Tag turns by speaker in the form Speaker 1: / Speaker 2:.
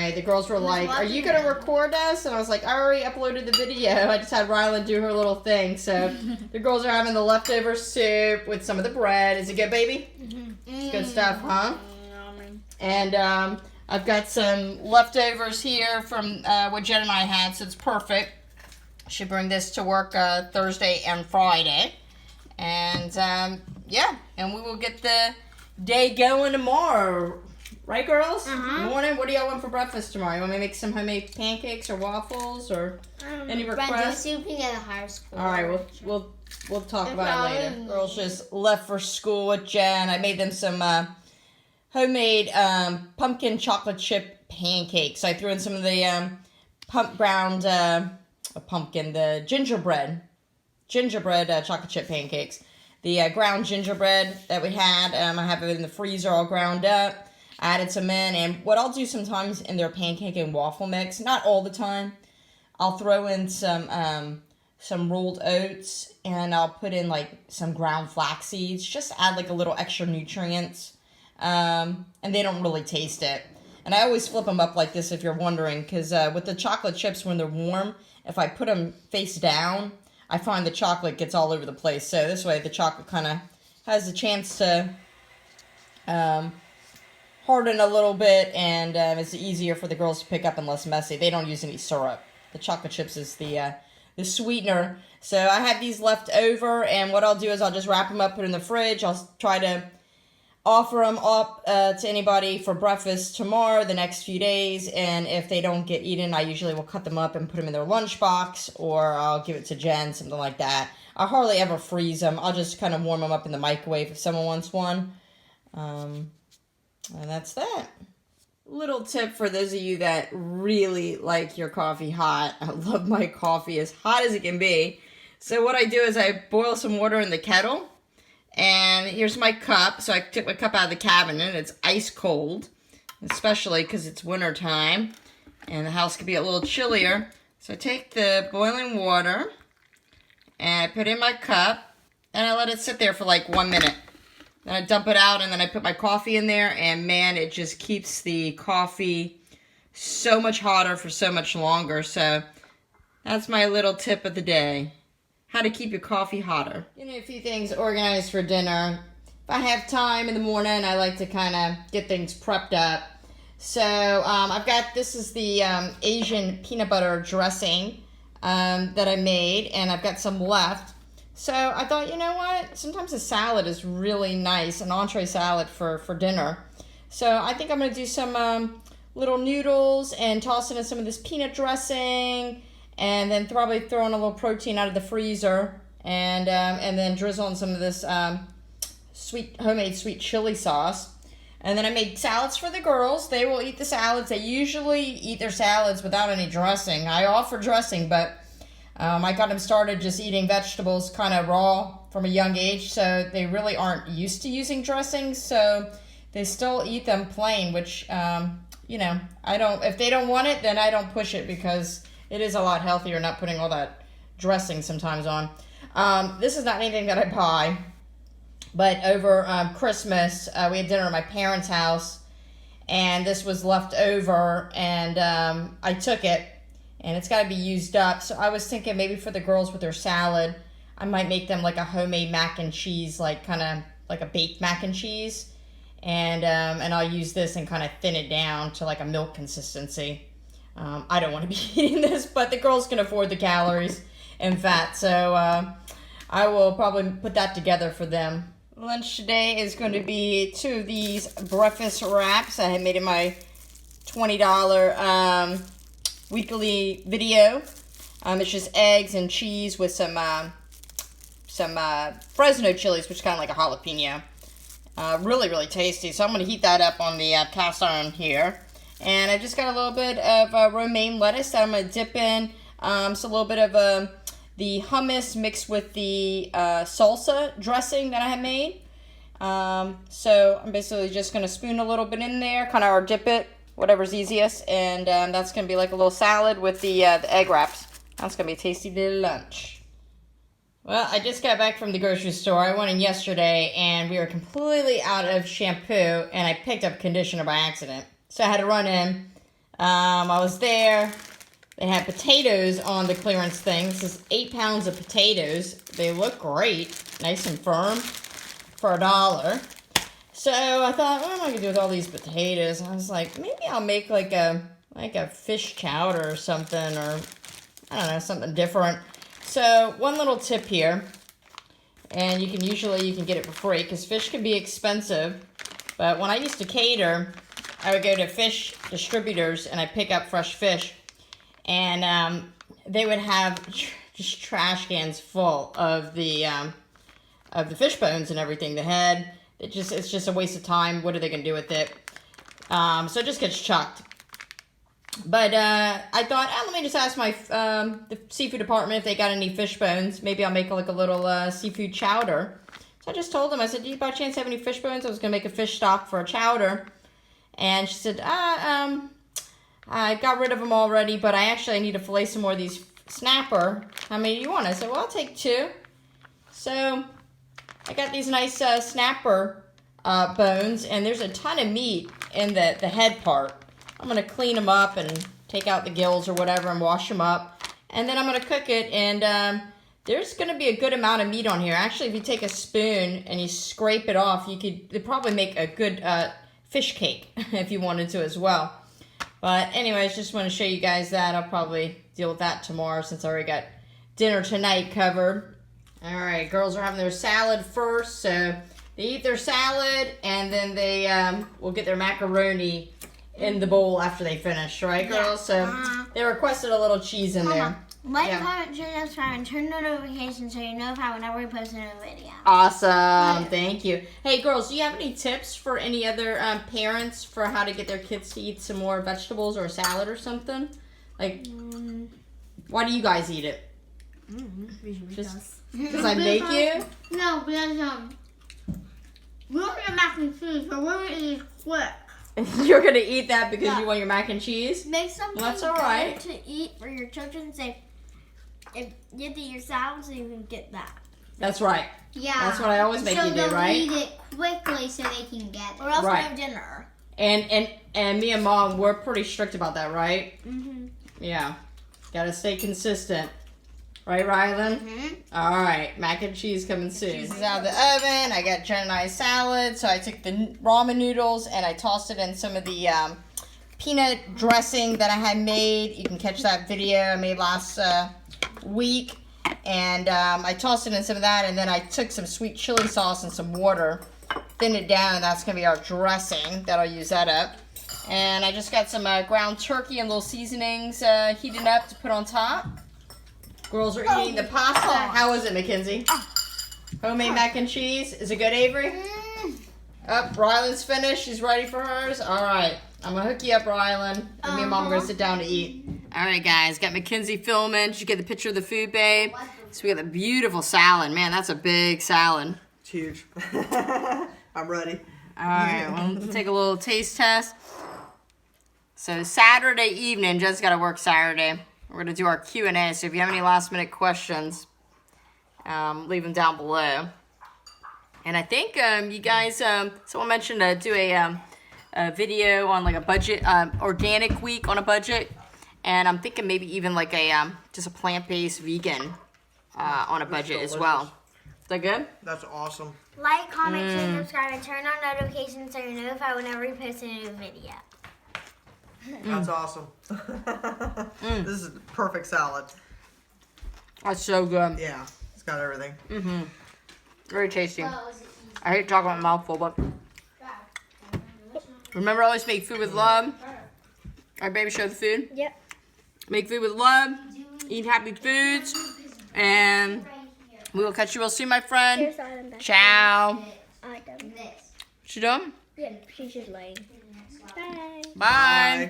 Speaker 1: night. The girls were like, "Are you going to record us?" And I was like, "I already uploaded the video. I just had Rylan do her little thing." So the girls are having the leftover soup with some of the bread. Is it good, baby? Mm-hmm. It's good stuff, huh? And I've got some leftovers here from what Jen and I had, so it's perfect. Should bring this to work Thursday and Friday. And yeah, and we will get the day going tomorrow. Right, girls? Morning. What do y'all want for breakfast tomorrow? You want me to make some homemade pancakes or waffles or any requests?
Speaker 2: Brenda, soup at high school.
Speaker 1: All right, we'll talk about it later. Girls just left for school with Jen. I made them some homemade pumpkin chocolate chip pancakes. I threw in some of the the gingerbread chocolate chip pancakes. The ground gingerbread that we had, I have it in the freezer all ground up. I added some in, and what I'll do sometimes in their pancake and waffle mix, not all the time, I'll throw in some rolled oats, and I'll put in like some ground flax seeds, just to add like a little extra nutrients, and they don't really taste it. And I always flip them up like this if you're wondering, because with the chocolate chips when they're warm, if I put them face down, I find the chocolate gets all over the place. So this way the chocolate kind of has a chance to harden a little bit, and it's easier for the girls to pick up and less messy. They don't use any syrup. The chocolate chips is the sweetener. So I have these left over, and what I'll do is I'll just wrap them up, put in the fridge. I'll try to offer them up to anybody for breakfast tomorrow, the next few days, and if they don't get eaten, I usually will cut them up and put them in their lunchbox, or I'll give it to Jen, something like that. I hardly ever freeze them. I'll just kind of warm them up in the microwave if someone wants one. And that's that. Little tip for those of you that really like your coffee hot. I love my coffee as hot as it can be. So what I do is I boil some water in the kettle. And here's my cup. So I took my cup out of the cabinet. It's ice cold. Especially because it's winter time. And the house could be a little chillier. So I take the boiling water. And I put it in my cup. And I let it sit there for like 1 minute. Then I dump it out, and then I put my coffee in there, and man, it just keeps the coffee so much hotter for so much longer. So that's my little tip of the day. How to keep your coffee hotter. A few things organized for dinner. If I have time in the morning, I like to kind of get things prepped up. So I've got, this is the Asian peanut butter dressing that I made, and I've got some left. So I thought, you know what? Sometimes a salad is really nice, an entree salad for dinner. So I think I'm going to do some little noodles and toss in some of this peanut dressing, and then probably throw in a little protein out of the freezer, and then drizzle in some of this homemade sweet chili sauce. And then I made salads for the girls. They will eat the salads. They usually eat their salads without any dressing. I offer dressing, but I got them started just eating vegetables kind of raw from a young age, so they really aren't used to using dressings, so they still eat them plain, which, if they don't want it, then I don't push it, because it is a lot healthier not putting all that dressing sometimes on. This is not anything that I buy, but over Christmas, we had dinner at my parents' house, and this was left over, and I took it. And it's got to be used up. So I was thinking maybe for the girls with their salad, I might make them like a homemade mac and cheese, like kind of like a baked mac and cheese. And I'll use this and kind of thin it down to like a milk consistency. I don't want to be eating this, but the girls can afford the calories and fat. So I will probably put that together for them. Lunch today is going to be 2 of these breakfast wraps. I had made in my $20 weekly video. It's just eggs and cheese with some Fresno chilies, which is kind of like a jalapeno. Really, really tasty. So I'm going to heat that up on the cast iron here. And I just got a little bit of romaine lettuce that I'm going to dip in. So a little bit of the hummus mixed with the salsa dressing that I had made. So I'm basically just going to spoon a little bit in there, kind of, or dip it, whatever's easiest, and that's going to be like a little salad with the egg wraps. That's going to be a tasty little lunch. Well, I just got back from the grocery store. I went in yesterday, and we were completely out of shampoo, and I picked up conditioner by accident. So I had to run in, I was there. They had potatoes on the clearance thing. This is 8 pounds of potatoes. They look great, nice and firm for $1. So I thought, what am I gonna do with all these potatoes? I was like, maybe I'll make like a fish chowder or something, or I don't know, something different. So one little tip here, and you can get it for free because fish can be expensive. But when I used to cater, I would go to fish distributors and I pick up fresh fish. And they would have just trash cans full of the fish bones and everything. The head, it's just a waste of time. What are they gonna do with it? So it just gets chucked. But I thought, let me just ask my the seafood department if they got any fish bones. Maybe I'll make like a little seafood chowder. So I just told them, I said, do you by chance have any fish bones? I was gonna make a fish stock for a chowder. And she said, I got rid of them already, but I need to fillet some more of these snapper. How many do you want? I said, well, I'll take 2. So I got these nice snapper bones, and there's a ton of meat in the head part. I'm going to clean them up and take out the gills or whatever and wash them up. And then I'm going to cook it, and there's going to be a good amount of meat on here. Actually, if you take a spoon and you scrape it off, you'd probably make a good fish cake if you wanted to as well. But anyways, just want to show you guys that. I'll probably deal with that tomorrow since I already got dinner tonight covered. All right, girls are having their salad first. So they eat their salad and then they will get their macaroni in the bowl after they finish. Right, girls? So they requested a little cheese in there.
Speaker 2: Like, comment, share, subscribe, and turn notifications so you know whenever we post a new video.
Speaker 1: Awesome. Thank you. Hey, girls, do you have any tips for any other parents for how to get their kids to eat some more vegetables or a salad or something? Like, why do you guys eat it? Just because I make you?
Speaker 2: No, because we don't get mac and cheese, but we're going to eat quick.
Speaker 1: You're going to eat that because you want your mac and cheese?
Speaker 2: Make something
Speaker 1: that's all right.
Speaker 2: to eat for your children. Say, if you eat your salad, so you can get that.
Speaker 1: That's right.
Speaker 2: Yeah.
Speaker 1: That's what I always make you do, right?
Speaker 2: So they'll eat it quickly so they can get it. Or else
Speaker 1: right.
Speaker 2: no dinner.
Speaker 1: And me and Mom, we're pretty strict about that, right?
Speaker 2: Mm-hmm.
Speaker 1: Yeah. Gotta stay consistent. Right, Rylan?
Speaker 2: Mm-hmm.
Speaker 1: All right. Mac and cheese coming soon. Cheese is out of the oven. I got Jen and I's salad. So I took the ramen noodles and I tossed it in some of the peanut dressing that I had made. You can catch that video I made last week. And I tossed it in some of that. And then I took some sweet chili sauce and some water. Thinned it down. And that's going to be our dressing. That'll use that up. And I just got some ground turkey and little seasonings heating up to put on top. Girls are eating the pasta. How is it, Mackenzie? Homemade mac and cheese. Is it good, Avery? Rylan's finished. She's ready for hers. All right. I'm going to hook you up, Rylan. And me and Mom are going to sit down to eat. All right, guys. Got Mackenzie filming. Did you get the picture of the food, babe? So we got the beautiful salad. Man, that's a big salad.
Speaker 3: It's huge. I'm ready.
Speaker 1: All right. Well, let's take a little taste test. So Saturday evening, Jen's got to work Saturday. We're going to do our Q&A, so if you have any last-minute questions, leave them down below. And I think you guys, someone mentioned to do a video on like a budget, organic week on a budget. And I'm thinking maybe even like a just a plant-based vegan on a budget as well. Is that good?
Speaker 3: That's awesome.
Speaker 2: Like, comment, share, subscribe, and turn on notifications so you're notified whenever we post a new video.
Speaker 3: That's awesome. This is perfect salad.
Speaker 1: That's so good.
Speaker 3: Yeah, it's got everything.
Speaker 1: Very tasty. I hate talking about my mouth full, but remember, always make food with love. All right, baby, show the food.
Speaker 2: Yep.
Speaker 1: Make food with love. Eat happy foods. And we will catch you real soon, my friend. Ciao. She done?
Speaker 2: Yeah, she's just laying. Bye.
Speaker 1: Bye.